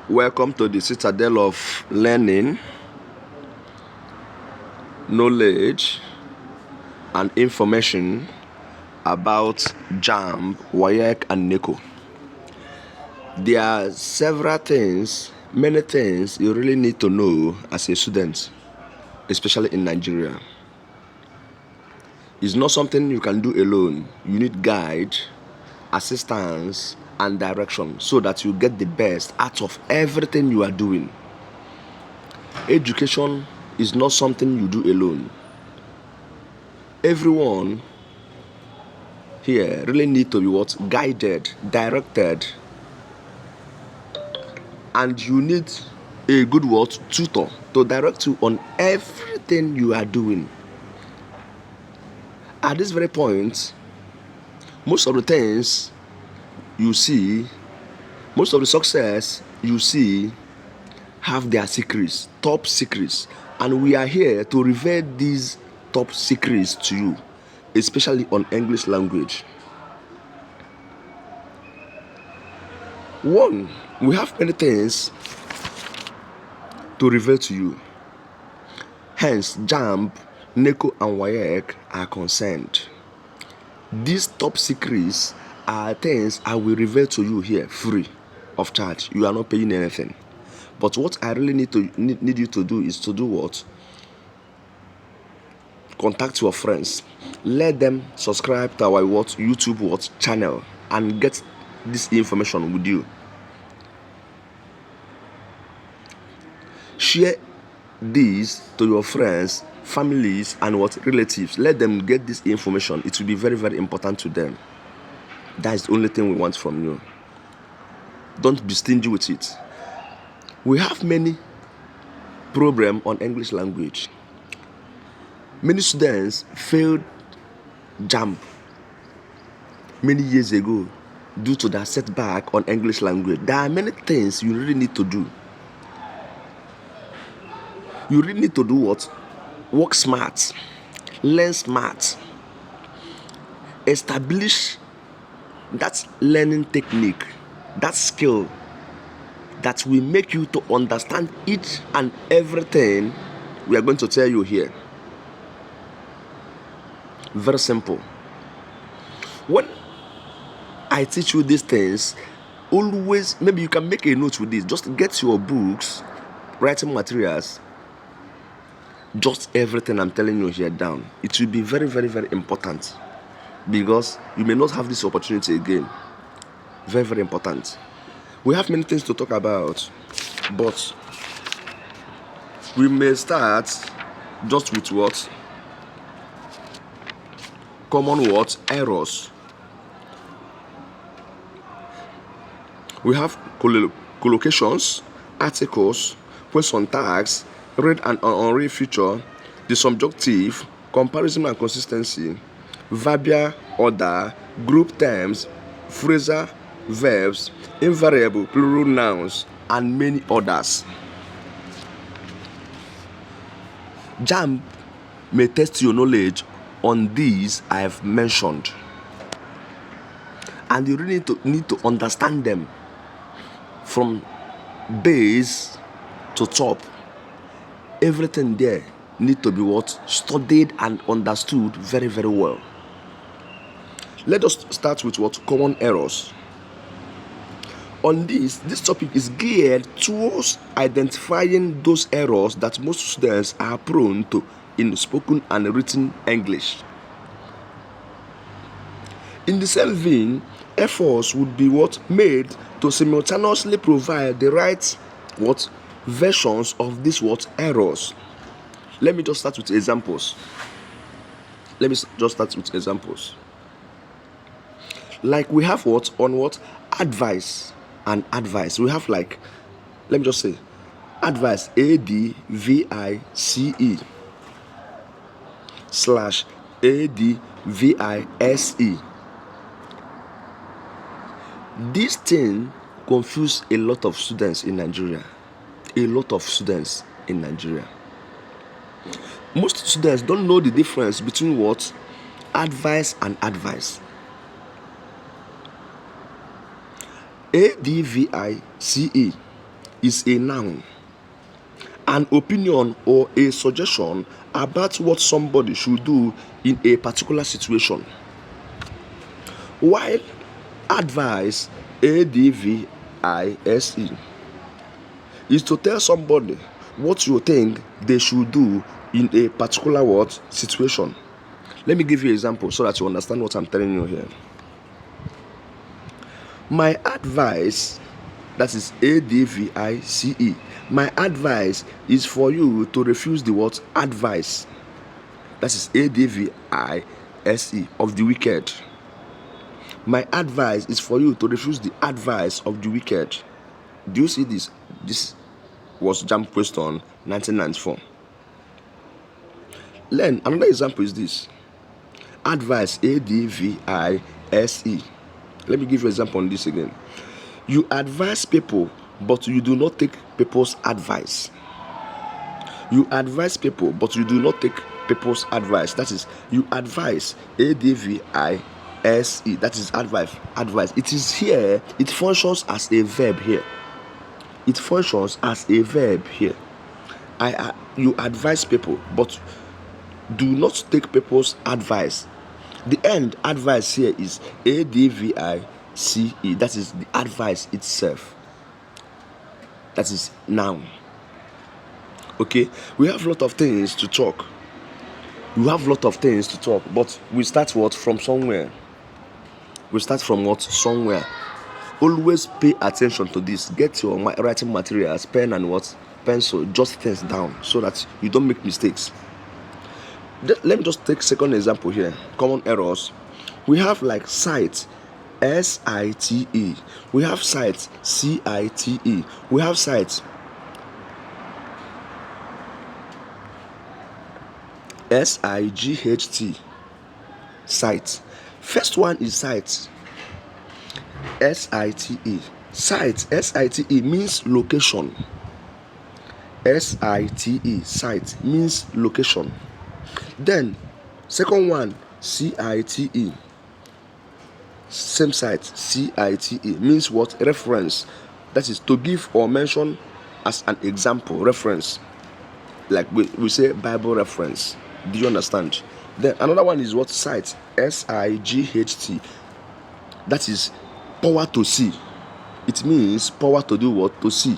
Welcome to the citadel of learning, knowledge, and information about JAMB, WAEC, and NECO. There are several things, many things you really need to know as a student, especially in Nigeria. It's not something you can do alone. You need guide, assistance, and direction so that you get the best out of everything you are doing. Education is not something you do alone. Everyone here really need to be guided, directed, and you need a good tutor to direct you on everything you are doing. At this very point, most of the things you see, most of the success you see have their secrets, top secrets, and we are here to reveal these top secrets to you, especially on English language. One, we have many things to reveal to you. Hence, JAMB, NECO, and WAEC are concerned. These top secrets are things I will reveal to you here free of charge. You are not paying anything. But what I really need you to do is to do what? Contact your friends. Let them subscribe to our YouTube channel and get this information with you. Share this to your friends, families, and relatives. Let them get this information. It will be very, very important to them. That is the only thing we want from you. Don't be stingy with it. We have many problems on English language. Many students failed JAMB many years ago due to that setback on English language. There are many things you really need to do. You really need to do what? Work smart, learn smart, establish that learning technique, that skill that will make you to understand each and everything we are going to tell you here. Very simple. When I teach you these things, always, maybe you can make a note with this. Just get your books, writing materials, just everything I'm telling you here down. It will be very, very, very important because you may not have this opportunity again. Very, very important. We have many things to talk about, but we may start just with what? Common errors. We have collocations, articles, question tags, read and unread feature, the subjunctive, comparison and consistency, verbial order, group terms, phrasal verbs, invariable plural nouns, and many others. JAMB may test your knowledge on these I have mentioned, and you really need to understand them from base to top. Everything there need to be studied and understood very, very well. Let us start with common errors. On this topic is geared towards identifying those errors that most students are prone to in spoken and written English. In the same vein, efforts would be made to simultaneously provide the right versions of these errors. Let me just start with examples. Like we have advice and advice. We have let me just say advice, ADVICE /ADVISE. This thing confuse a lot of students in Nigeria. Most students don't know the difference between advice and advice. ADVICE is a noun. An opinion or a suggestion about what somebody should do in a particular situation. While advice, advice, is to tell somebody what you think they should do in a particular what situation. Let me give you an example so that you understand what I'm telling you here. My advice, that is advice, my advice is for you to refuse the word advice, that is advice, of the wicked. My advice is for you to refuse the advice of the wicked. Do you see this? This was JAMB question 1994. Then another example is this. Advice, advice. Let me give you an example on this again. You advise people, but you do not take people's advice. You advise people, but you do not take people's advice. That is, you advise, advice. That is advice. It is here. It functions as a verb here. It functions as a verb here. You advise people, but do not take people's advice. The end advice here is advice. That is the advice itself. That is noun. Okay, we have a lot of things to talk. But we start from somewhere. Always pay attention to this. Get your writing materials, pen and pencil. Jot things down so that you don't make mistakes. Let me just take second example here. Common errors. We have like site, SITE. We have site, CITE. We have site, SIGHT. Site. First one is site, SITE. Site, SITE means location. SITE, site means location. Then second one, CITE. Same site, CITE means what? Reference. That is to give or mention as an example, reference. Like we say Bible reference. Do you understand? Then another one is what? Sight, SIGHT. That is power to see. It means power to do what? To see.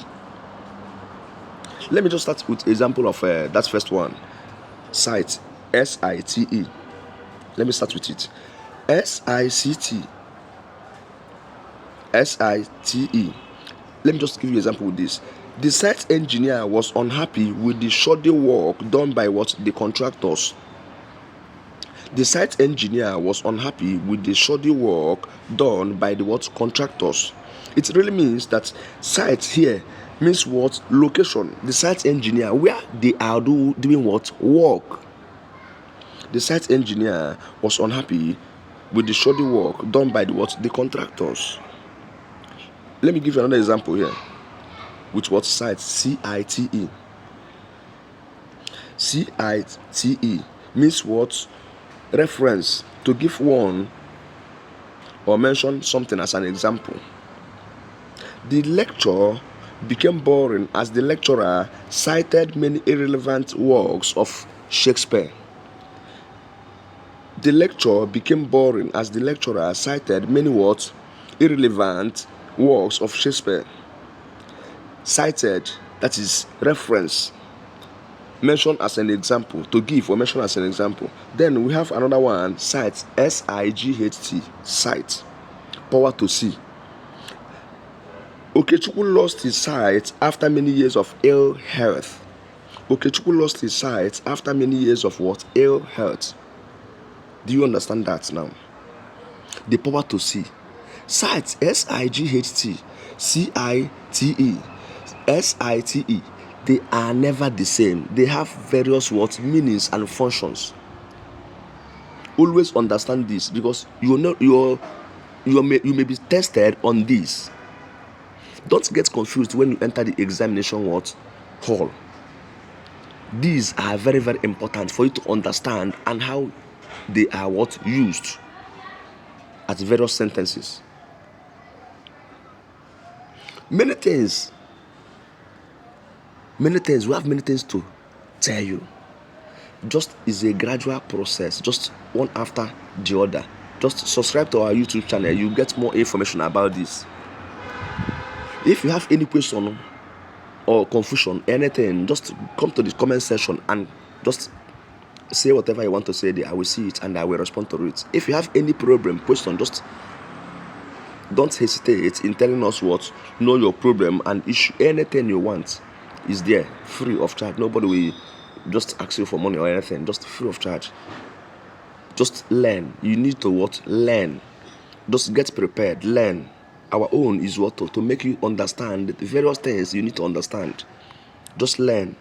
Let me just start with example of that first one. Sight, SITE. Let me start with it. SICT. SITE. Let me just give you an example with this. The site engineer was unhappy with the shoddy work done by what? The contractors. The site engineer was unhappy with the shoddy work done by the what? Contractors. It really means that site here means what? Location. The site engineer, where they are doing what? Work. The site engineer was unhappy with the shoddy work done by the what? The contractors. Let me give you another example here. With what? Site, CITE. CITE means what? Reference, to give one or mention something as an example. The lecture became boring as the lecturer cited many irrelevant works of Shakespeare. The lecture became boring as the lecturer cited many what? Irrelevant works of Shakespeare. Cited, that is reference, mention as an example, to give or mention as an example. Then we have another one, sight, SIGHT, sight, power to see. Okechukwu lost his sight after many years of ill health. Okechukwu lost his sight after many years of what? Ill health. Do you understand that now? The power to see. Sight, SIGHT, CITE, SITE, they are never the same. They have various what? Meanings and functions. Always understand this, because you may be tested on this. Don't get confused when you enter the examination hall. These are very, very important for you to understand and how they are used at various sentences. Many things Many things, we have many things to tell you. Just is a gradual process, just one after the other. Just subscribe to our YouTube channel, you get more information about this. If you have any question or confusion, anything, just come to the comment section and just say whatever you want to say there. I will see it and I will respond to it. If you have any problem, question, just don't hesitate in telling us what, know your problem and issue. Anything you want is there, free of charge. Nobody will just ask you for money or anything, just free of charge. Just learn. You need to what? Learn. Just get prepared, learn. Our own is what to make you understand the various things you need to understand. Just learn.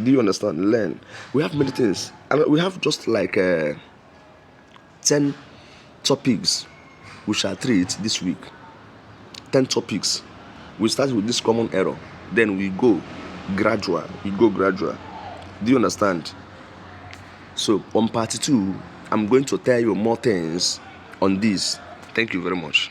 Do you understand? Learn. We have many things, and we have just like 10 topics we shall treat this week. 10 topics. We start with this common error, then we go gradual. Do you understand? So on part 2, I'm going to tell you more things on this. Thank you very much.